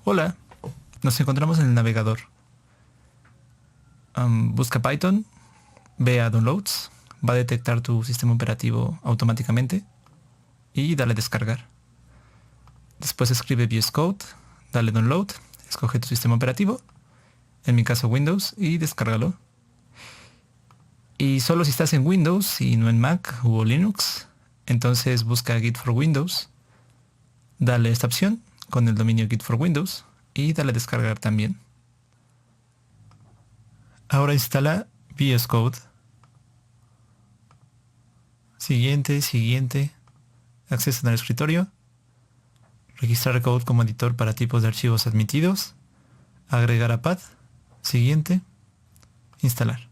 Hola, nos encontramos en el navegador. Busca Python, ve a Downloads, va a detectar tu sistema operativo automáticamente y dale descargar. Después escribe VS Code, dale Download, escoge tu sistema operativo, en mi caso Windows, y descárgalo. Y solo si estás en Windows y no en Mac o Linux, entonces busca Git for Windows, dale esta opción con el dominio Git for Windows y dale descargar también. Ahora instala VS Code. Siguiente. Acceso al escritorio. Registrar code como editor para tipos de archivos admitidos. Agregar a path. Siguiente. Instalar.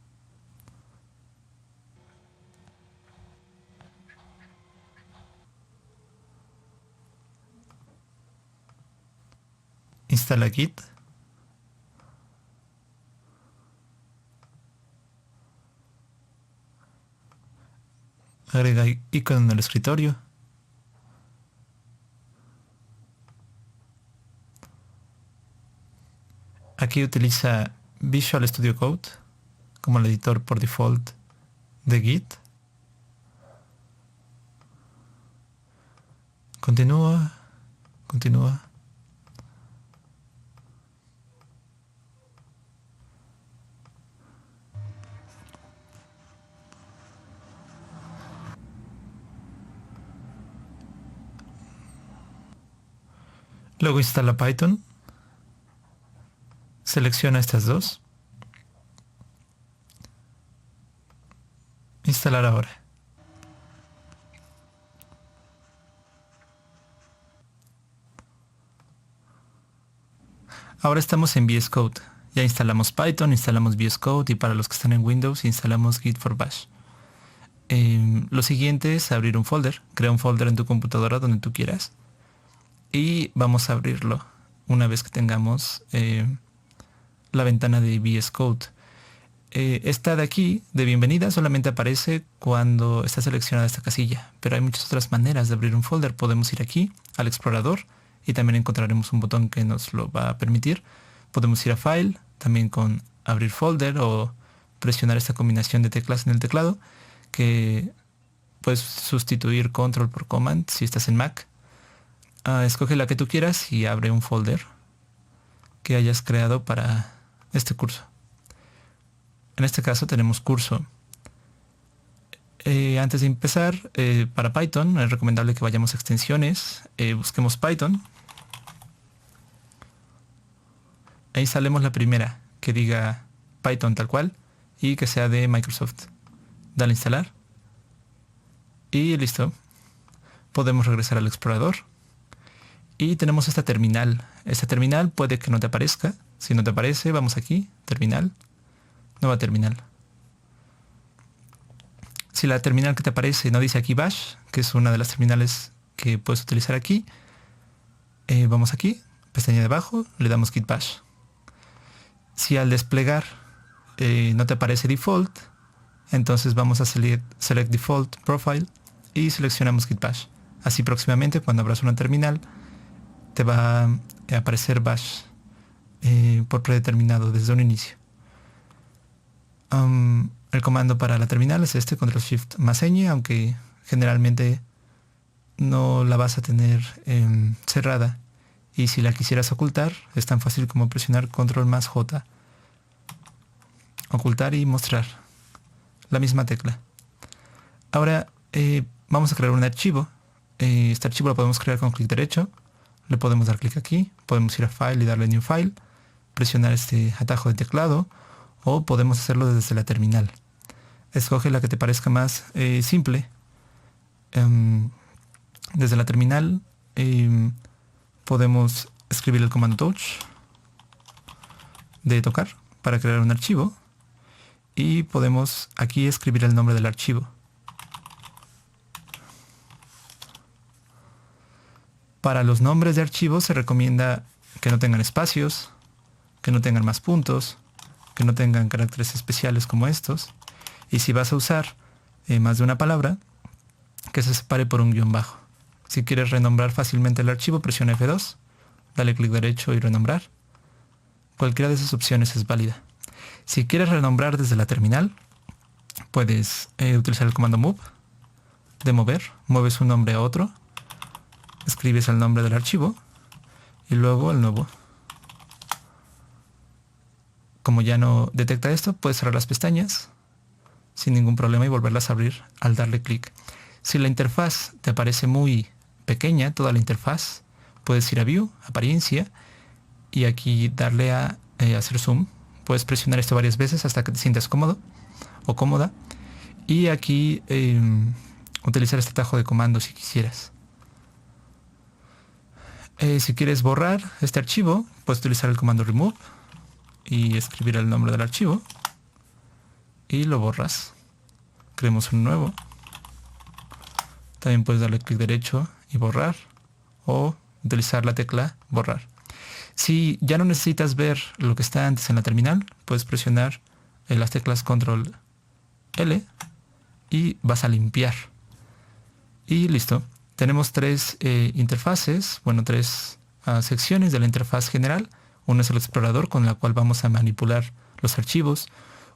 Instala Git. Agrega icono en el escritorio. Aquí utiliza Visual Studio Code como el editor por default de Git. Continúa. Luego instala Python. Selecciona estas dos. Instalar ahora. Ahora estamos en VS Code. Ya instalamos Python, instalamos VS Code y para los que están en Windows instalamos Git for Bash. Lo siguiente es abrir un folder. Crea un folder en tu computadora donde tú quieras. Y vamos a abrirlo una vez que tengamos la ventana de VS Code. Esta de aquí, de bienvenida, solamente aparece cuando está seleccionada esta casilla, pero hay muchas otras maneras de abrir un folder. Podemos ir aquí al explorador y también encontraremos un botón que nos lo va a permitir. Podemos ir a File, también con abrir folder o presionar esta combinación de teclas en el teclado, que puedes sustituir Control por Command si estás en Mac. Escoge la que tú quieras y abre un folder que hayas creado para este curso. En este caso tenemos curso. Antes de empezar, para Python es recomendable que vayamos a extensiones, busquemos Python e instalemos la primera que diga Python tal cual y que sea de Microsoft. Dale a instalar y listo. Podemos regresar al explorador y tenemos esta terminal. Esta terminal puede que no te aparezca. Si no te aparece, vamos aquí, terminal, nueva terminal. Si la terminal que te aparece no dice aquí Bash, que es una de las terminales que puedes utilizar aquí, vamos aquí, pestaña de abajo, le damos Git Bash. Si al desplegar no te aparece default, entonces vamos a select default profile y seleccionamos Git Bash. Así próximamente cuando abras una terminal te va a aparecer Bash por predeterminado desde un inicio. El comando para la terminal es este, Ctrl Shift más ñ, aunque generalmente no la vas a tener cerrada. Y si la quisieras ocultar, es tan fácil como presionar Ctrl más J. Ocultar y mostrar. La misma tecla. Ahora vamos a crear un archivo. Este archivo lo podemos crear con clic derecho. Le podemos dar clic aquí. Podemos ir a File y darle New File. Presionar este atajo de teclado. O podemos hacerlo desde la terminal. Escoge la que te parezca más simple. Desde la terminal podemos escribir el comando touch de tocar para crear un archivo. Y podemos aquí escribir el nombre del archivo. Para los nombres de archivos se recomienda que no tengan espacios, que no tengan más puntos, que no tengan caracteres especiales como estos. Y si vas a usar más de una palabra, que se separe por un guión bajo. Si quieres renombrar fácilmente el archivo, presiona F2, dale clic derecho y renombrar. Cualquiera de esas opciones es válida. Si quieres renombrar desde la terminal, puedes utilizar el comando move, de mover, mueves un nombre a otro, escribes el nombre del archivo y luego el nuevo. Como ya no detecta esto, puedes cerrar las pestañas sin ningún problema y volverlas a abrir al darle clic. Si la interfaz te parece muy pequeña, toda la interfaz, puedes ir a View, Apariencia, y aquí darle a hacer zoom. Puedes presionar esto varias veces hasta que te sientas cómodo o cómoda. Y aquí utilizar este atajo de comandos si quisieras. Si quieres borrar este archivo, puedes utilizar el comando remove y escribir el nombre del archivo y lo borras. Creemos un nuevo. También puedes darle clic derecho y borrar, o utilizar la tecla borrar. Si ya no necesitas ver lo que está antes en la terminal, puedes presionar las teclas control L y vas a limpiar. Y listo. Tenemos tres interfaces, bueno, tres secciones de la interfaz general. Una es el explorador, con la cual vamos a manipular los archivos.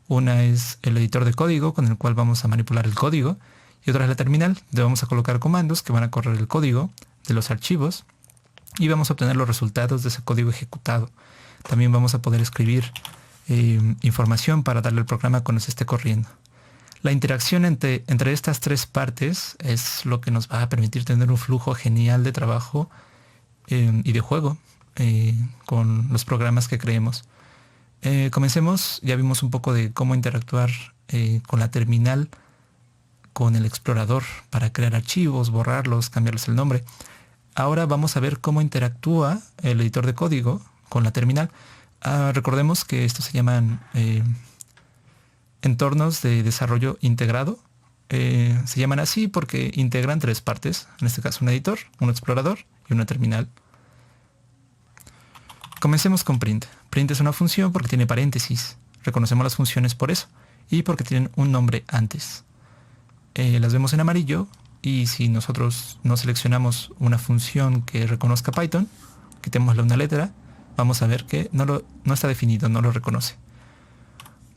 Una es el editor de código, con el cual vamos a manipular el código. Y otra es la terminal, donde vamos a colocar comandos que van a correr el código de los archivos. Y vamos a obtener los resultados de ese código ejecutado. También vamos a poder escribir información para darle al programa cuando se esté corriendo. La interacción entre estas tres partes es lo que nos va a permitir tener un flujo genial de trabajo y de juego con los programas que creemos. Comencemos. Ya vimos un poco de cómo interactuar con la terminal, con el explorador para crear archivos, borrarlos, cambiarles el nombre. Ahora vamos a ver cómo interactúa el editor de código con la terminal. Recordemos que estos se llaman entornos de desarrollo integrado. Se llaman así porque integran tres partes, en este caso un editor, un explorador y una terminal. Comencemos con print. Print es una función porque tiene paréntesis. Reconocemos las funciones por eso y porque tienen un nombre antes. Las vemos en amarillo, y si nosotros no seleccionamos una función que reconozca Python, quitémosle una letra, vamos a ver que no está definido, no lo reconoce.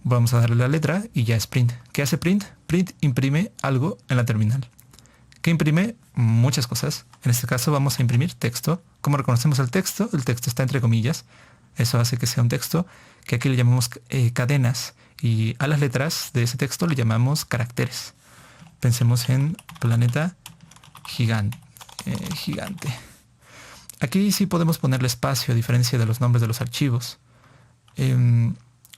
Vamos a darle la letra y ya es print. ¿Qué hace print? Print imprime algo en la terminal. ¿Qué imprime? Muchas cosas. En este caso vamos a imprimir texto. ¿Cómo reconocemos el texto? El texto está entre comillas. Eso hace que sea un texto que aquí le llamamos cadenas, y a las letras de ese texto le llamamos caracteres. Pensemos en planeta gigante. Aquí sí podemos ponerle espacio, a diferencia de los nombres de los archivos.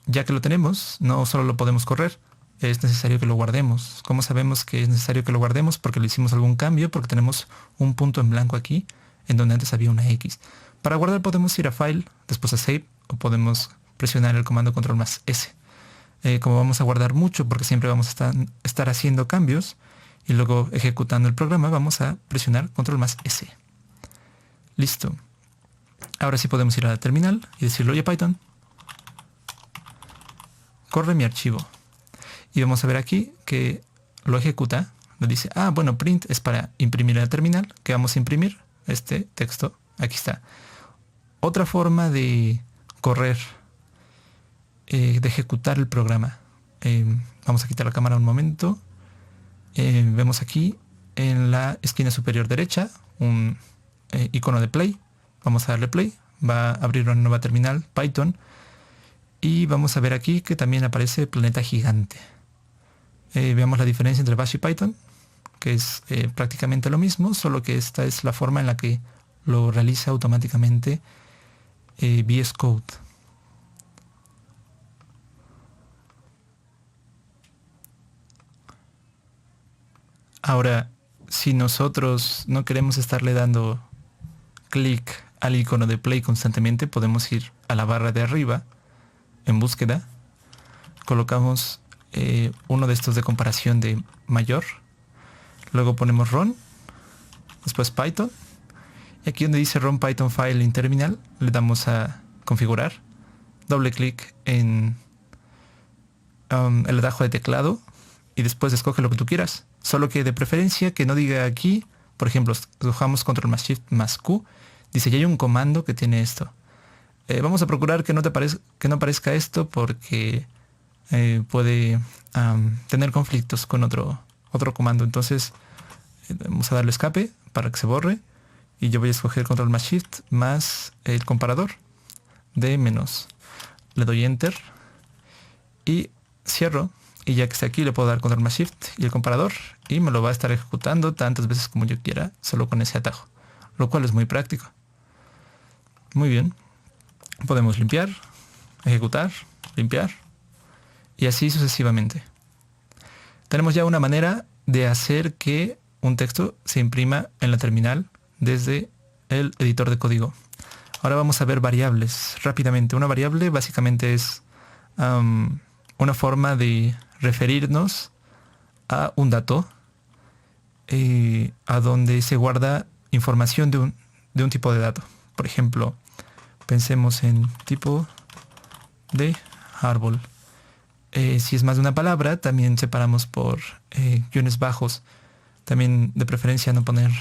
Ya que lo tenemos, no solo lo podemos correr, es necesario que lo guardemos. ¿Cómo sabemos que es necesario que lo guardemos? Porque le hicimos algún cambio, porque tenemos un punto en blanco aquí, en donde antes había una X. Para guardar podemos ir a File, después a Save, o podemos presionar el comando Control más S. Como vamos a guardar mucho, porque siempre vamos a estar haciendo cambios y luego ejecutando el programa, vamos a presionar Control más S. Listo. Ahora sí podemos ir a la terminal y decirle: oye Python, corre mi archivo. Y vamos a ver aquí que lo ejecuta. Nos dice: bueno, print es para imprimir en la terminal. ¿Qué vamos a imprimir? Este texto. Aquí está. Otra forma de correr, de ejecutar el programa. Vamos a quitar la cámara un momento. Vemos aquí en la esquina superior derecha un icono de play. Vamos a darle play. Va a abrir una nueva terminal Python. Y vamos a ver aquí que también aparece planeta gigante. Veamos la diferencia entre Bash y Python, que es prácticamente lo mismo, solo que esta es la forma en la que lo realiza automáticamente VS Code. Ahora, si nosotros no queremos estarle dando clic al icono de play constantemente, podemos ir a la barra de arriba en búsqueda, colocamos uno de estos de comparación de mayor, luego ponemos run, después Python, y aquí donde dice run Python file in terminal le damos a configurar, doble clic en el atajo de teclado y después escoge lo que tú quieras, solo que de preferencia que no diga aquí, por ejemplo, escojamos control más shift más Q, dice, ya hay un comando que tiene esto. Vamos a procurar que no aparezca esto porque puede tener conflictos con otro comando. Entonces vamos a darle escape para que se borre. Y yo voy a escoger control más shift más el comparador de menos. Le doy enter y cierro. Y ya que está aquí le puedo dar control más shift y el comparador. Y me lo va a estar ejecutando tantas veces como yo quiera, solo con ese atajo. Lo cual es muy práctico. Muy bien. Podemos limpiar, ejecutar, limpiar. Y así sucesivamente. Tenemos ya una manera de hacer que un texto se imprima en la terminal desde el editor de código. Ahora vamos a ver variables rápidamente. Una variable básicamente es una forma de referirnos a un dato a donde se guarda información de un tipo de dato. Por ejemplo, pensemos en tipo de árbol. Si es más de una palabra, también separamos por guiones bajos. También de preferencia no poner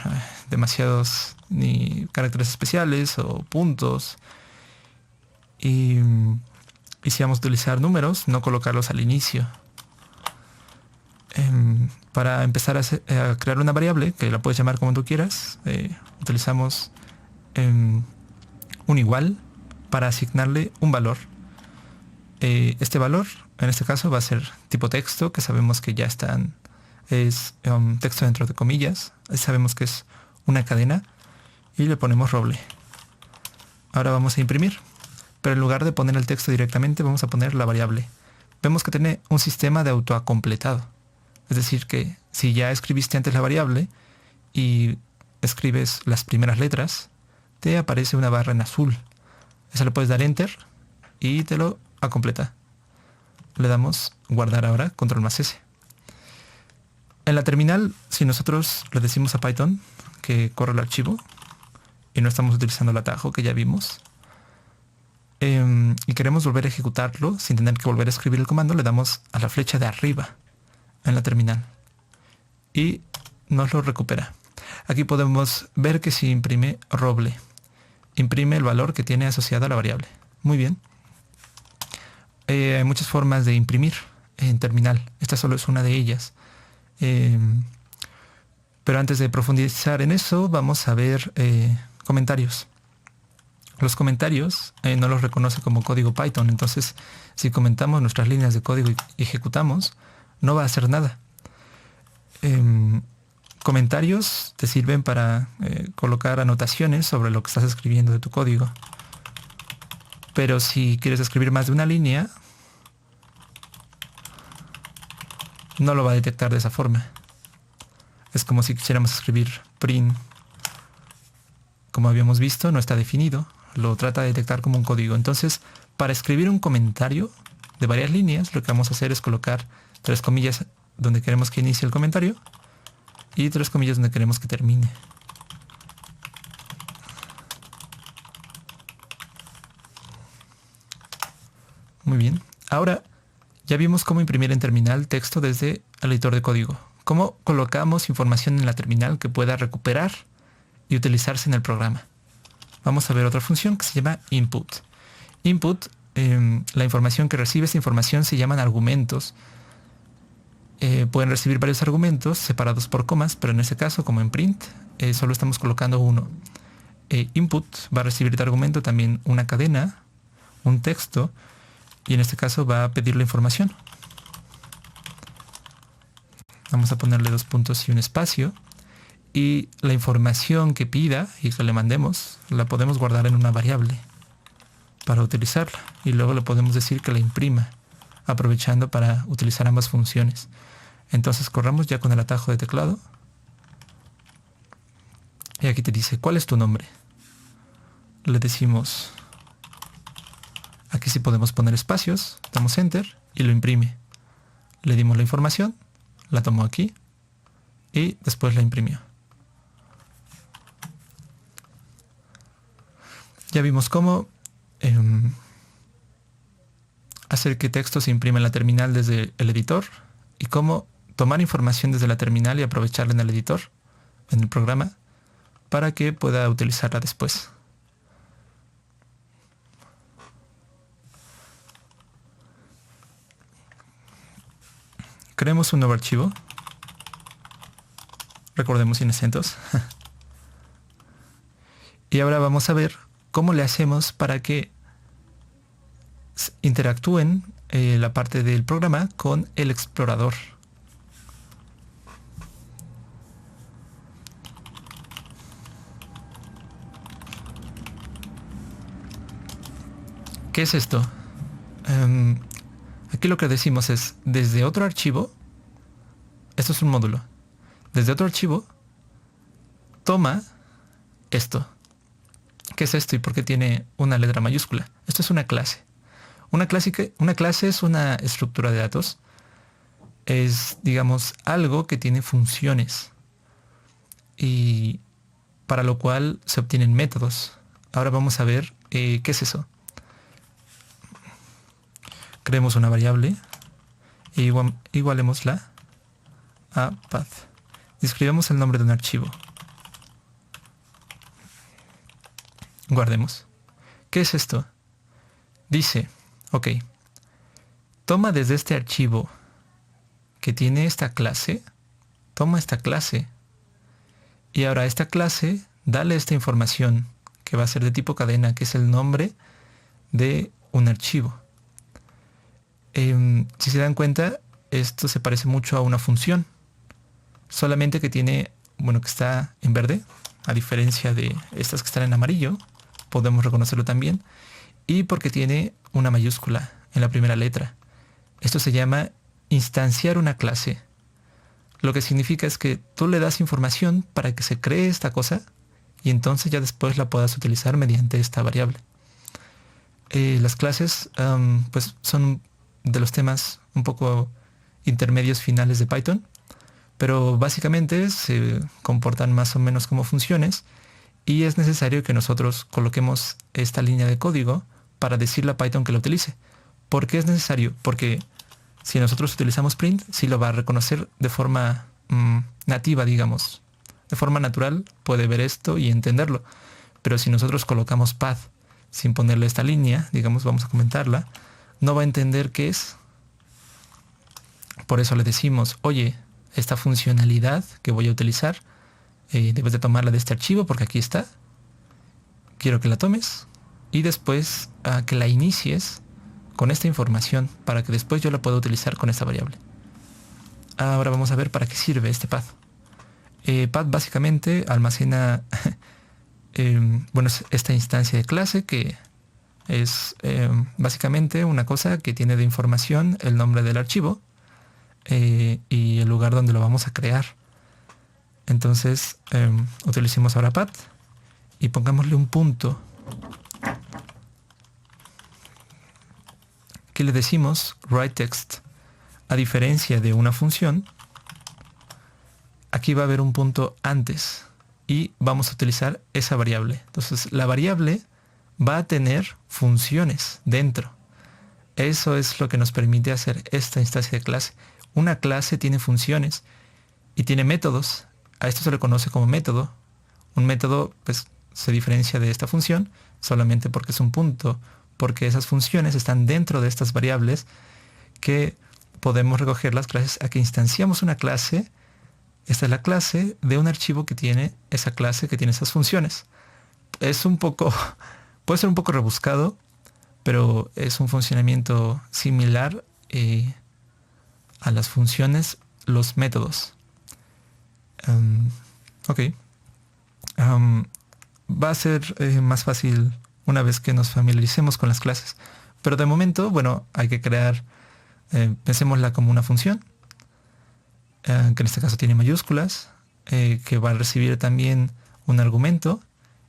demasiados ni caracteres especiales o puntos. Y si vamos a utilizar números, no colocarlos al inicio. Para empezar a crear una variable, que la puedes llamar como tú quieras, utilizamos un igual para asignarle un valor. Este valor, en este caso, va a ser tipo texto, que sabemos que ya es texto dentro de comillas. Sabemos que es una cadena y le ponemos roble. Ahora vamos a imprimir, pero en lugar de poner el texto directamente, vamos a poner la variable. Vemos que tiene un sistema de autocompletado. Es decir, que si ya escribiste antes la variable y escribes las primeras letras, te aparece una barra en azul. Esa le puedes dar enter y te lo completa. Le damos guardar ahora, control más S. En la terminal, si nosotros le decimos a Python que corra el archivo y no estamos utilizando el atajo que ya vimos, y queremos volver a ejecutarlo sin tener que volver a escribir el comando, le damos a la flecha de arriba en la terminal y nos lo recupera. Aquí podemos ver que si imprime roble, imprime el valor que tiene asociado a la variable. Muy bien. Hay muchas formas de imprimir en terminal. Esta solo es una de ellas. Pero antes de profundizar en eso, vamos a ver comentarios. Los comentarios no los reconoce como código Python. Entonces, si comentamos nuestras líneas de código y ejecutamos, no va a hacer nada. Comentarios te sirven para colocar anotaciones sobre lo que estás escribiendo de tu código. Pero si quieres escribir más de una línea, no lo va a detectar de esa forma. Es como si quisiéramos escribir print. Como habíamos visto, no está definido. Lo trata de detectar como un código. Entonces, para escribir un comentario de varias líneas, lo que vamos a hacer es colocar 3 comillas donde queremos que inicie el comentario y 3 comillas donde queremos que termine. Muy bien. Ahora ya vimos cómo imprimir en terminal texto desde el editor de código. Cómo colocamos información en la terminal que pueda recuperar y utilizarse en el programa. Vamos a ver otra función que se llama input. Input, la información que recibe esta información se llaman argumentos. Pueden recibir varios argumentos separados por comas, pero en este caso, como en print, solo estamos colocando uno. Input va a recibir de argumento también una cadena, un texto, y en este caso va a pedir la información. Vamos a ponerle 2 puntos y un espacio. Y la información que pida y que le mandemos, la podemos guardar en una variable para utilizarla. Y luego le podemos decir que la imprima, aprovechando para utilizar ambas funciones. Entonces corramos ya con el atajo de teclado. Y aquí te dice, ¿cuál es tu nombre? Le decimos, aquí sí podemos poner espacios, damos enter y lo imprime. Le dimos la información, la tomó aquí y después la imprimió. Ya vimos cómo hacer que texto se imprima en la terminal desde el editor y cómo tomar información desde la terminal y aprovecharla en el editor, en el programa, para que pueda utilizarla después. creemos un nuevo archivo. Recordemos sin acentos. Y ahora vamos a ver cómo le hacemos para que interactúen la parte del programa con el explorador. ¿Qué es esto? Aquí lo que decimos es, desde otro archivo, esto es un módulo, desde otro archivo, toma esto. ¿Qué es esto y por qué tiene una letra mayúscula? Esto es una clase. Una clase es una estructura de datos. Es, digamos, algo que tiene funciones y para lo cual se obtienen métodos. Ahora vamos a ver qué es eso. Creemos una variable e igualémosla a path. Y escribamos el nombre de un archivo. Guardemos. ¿Qué es esto? Dice, ok, toma desde este archivo que tiene esta clase, toma esta clase y ahora a esta clase dale esta información que va a ser de tipo cadena, que es el nombre de un archivo. Si se dan cuenta, esto se parece mucho a una función, solamente que tiene, bueno, que está en verde, a diferencia de estas que están en amarillo, podemos reconocerlo también, y porque tiene una mayúscula en la primera letra. Esto se llama instanciar una clase. Lo que significa es que tú le das información para que se cree esta cosa y entonces ya después la puedas utilizar mediante esta variable. Las clases pues son de los temas un poco intermedios finales de Python, pero básicamente se comportan más o menos como funciones y es necesario que nosotros coloquemos esta línea de código para decirle a Python que lo utilice. ¿Por qué es necesario? Porque si nosotros utilizamos print, sí lo va a reconocer de forma nativa, digamos. De forma natural puede ver esto y entenderlo. Pero si nosotros colocamos path sin ponerle esta línea, digamos, vamos a comentarla, no va a entender qué es. Por eso le decimos, oye, esta funcionalidad que voy a utilizar, debes de tomarla de este archivo porque aquí está. Quiero que la tomes y después que la inicies con esta información para que después yo la pueda utilizar con esta variable. Ahora vamos a ver para qué sirve este path. Path básicamente almacena bueno, es esta instancia de clase que es básicamente una cosa que tiene de información el nombre del archivo y el lugar donde lo vamos a crear. Entonces utilicemos ahora path y pongámosle un punto. Aquí le decimos writeText. A diferencia de una función, aquí va a haber un punto antes y vamos a utilizar esa variable. Entonces la variable va a tener funciones dentro. Eso es lo que nos permite hacer esta instancia de clase. Una clase tiene funciones y tiene métodos. A esto se le conoce como método. Un método pues se diferencia de esta función solamente porque es un punto, porque esas funciones están dentro de estas variables que podemos recogerlas gracias a que instanciamos una clase. Esta es la clase de un archivo que tiene esa clase, que tiene esas funciones. Es un poco, puede ser un poco rebuscado, pero es un funcionamiento similar a las funciones, los métodos. Ok. Va a ser más fácil una vez que nos familiaricemos con las clases. Pero de momento, bueno, hay que crear, pensémosla como una función, que en este caso tiene mayúsculas, que va a recibir también un argumento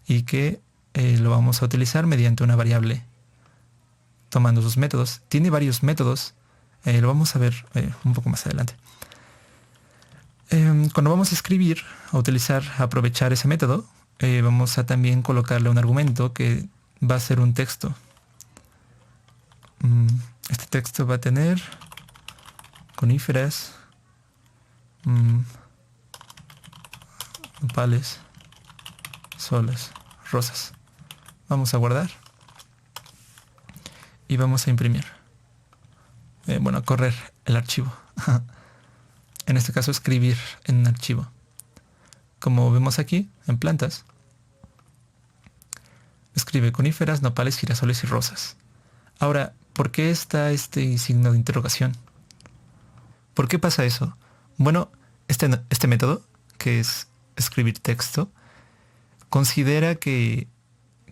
y que lo vamos a utilizar mediante una variable, tomando sus métodos. Tiene varios métodos, lo vamos a ver un poco más adelante. Cuando vamos a escribir, a aprovechar ese método, vamos a también colocarle un argumento que va a ser un texto. Este texto va a tener coníferas, nopales, soles, rosas. Vamos a guardar y vamos a imprimir. Bueno, a correr el archivo. en este caso escribir en un archivo. Como vemos aquí, en plantas, escribe coníferas, nopales, girasoles y rosas. Ahora, ¿por qué está este signo de interrogación? ¿Por qué pasa eso? Bueno, este método, que es escribir texto, considera que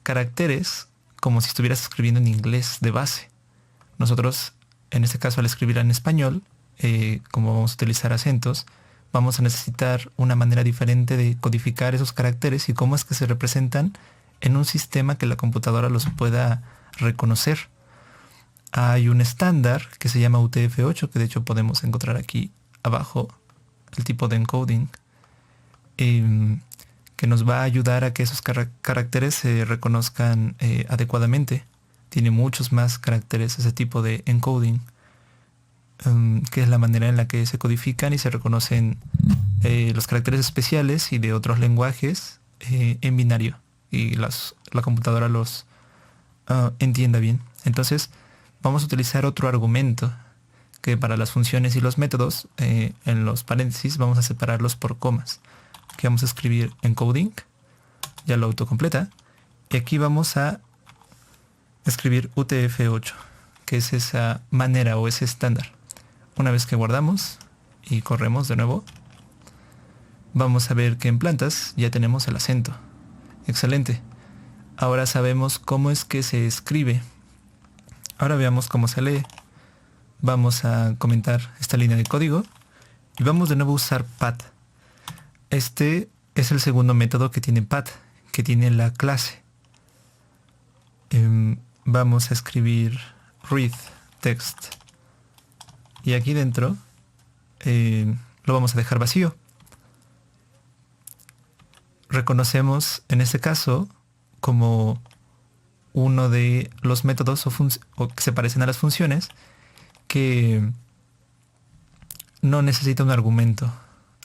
caracteres como si estuvieras escribiendo en inglés de base. Nosotros, en este caso, al escribir en español, como vamos a utilizar acentos, vamos a necesitar una manera diferente de codificar esos caracteres y cómo es que se representan en un sistema que la computadora los pueda reconocer. Hay un estándar que se llama UTF-8, que de hecho podemos encontrar aquí abajo, el tipo de encoding, que nos va a ayudar a que esos caracteres se reconozcan adecuadamente. Tiene muchos más caracteres ese tipo de encoding, que es la manera en la que se codifican y se reconocen los caracteres especiales y de otros lenguajes en binario, y la computadora los entienda bien. Entonces vamos a utilizar otro argumento que para las funciones y los métodos, en los paréntesis vamos a separarlos por comas, que vamos a escribir encoding, ya lo autocompleta, y aquí vamos a escribir UTF-8, que es esa manera o ese estándar. Una vez que guardamos y corremos de nuevo, vamos a ver que en plantas ya tenemos el acento. Excelente. Ahora sabemos cómo es que se escribe. Ahora veamos cómo se lee. Vamos a comentar esta línea de código y vamos de nuevo a usar path. Este es el segundo método que tiene path, que tiene la clase. Vamos a escribir read text. Y aquí dentro lo vamos a dejar vacío. Reconocemos en este caso como uno de los métodos o que se parecen a las funciones que no necesita un argumento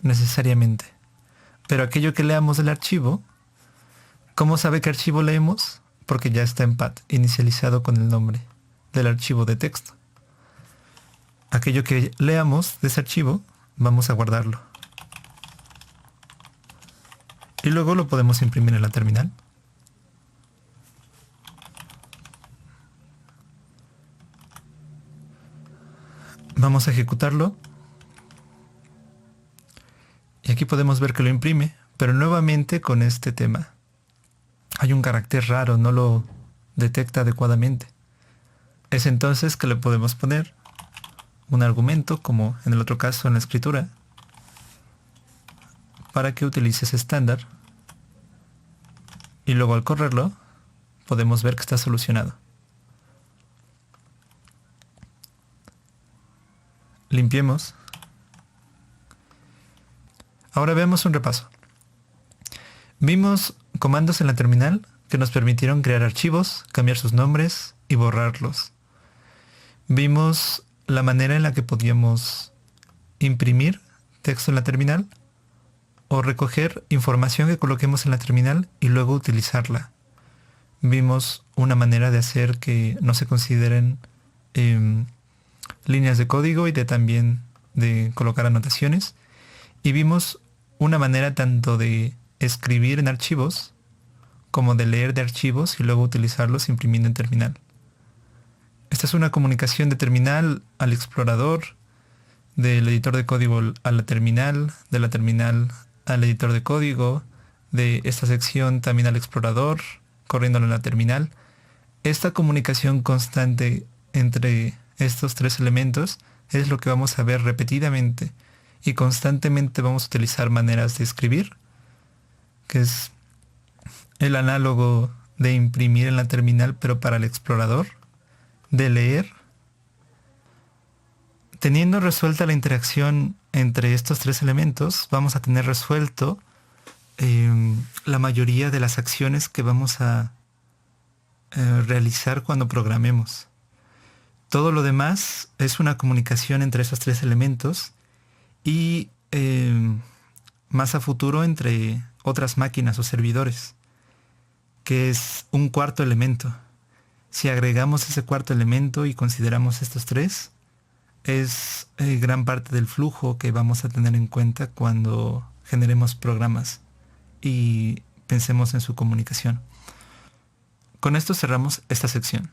necesariamente. Pero aquello que leamos del archivo, ¿cómo sabe qué archivo leemos? Porque ya está en path, inicializado con el nombre del archivo de texto. Aquello que leamos de ese archivo, vamos a guardarlo. Y luego lo podemos imprimir en la terminal. Vamos a ejecutarlo. Y aquí podemos ver que lo imprime, pero nuevamente con este tema. Hay un carácter raro, no lo detecta adecuadamente. Es entonces que le podemos poner un argumento, como en el otro caso en la escritura, para que utilice ese estándar. Y luego al correrlo, podemos ver que está solucionado. Limpiemos. Ahora veamos un repaso. Vimos comandos en la terminal que nos permitieron crear archivos, cambiar sus nombres y borrarlos. Vimos la manera en la que podíamos imprimir texto en la terminal o recoger información que coloquemos en la terminal y luego utilizarla. Vimos una manera de hacer que no se consideren líneas de código y también de colocar anotaciones. Y vimos una manera tanto de escribir en archivos como de leer de archivos y luego utilizarlos imprimiendo en terminal. Esta es una comunicación de terminal al explorador, del editor de código a la terminal, de la terminal al editor de código, de esta sección también al explorador, corriéndolo en la terminal. Esta comunicación constante entre estos tres elementos es lo que vamos a ver repetidamente y constantemente vamos a utilizar maneras de escribir, que es el análogo de imprimir en la terminal pero para el explorador, de leer. Teniendo resuelta la interacción entre estos tres elementos, vamos a tener resuelto la mayoría de las acciones que vamos a realizar cuando programemos. Todo lo demás es una comunicación entre esos tres elementos y más a futuro entre otras máquinas o servidores, que es un cuarto elemento. Si agregamos ese cuarto elemento y consideramos estos tres, es gran parte del flujo que vamos a tener en cuenta cuando generemos programas y pensemos en su comunicación. Con esto cerramos esta sección.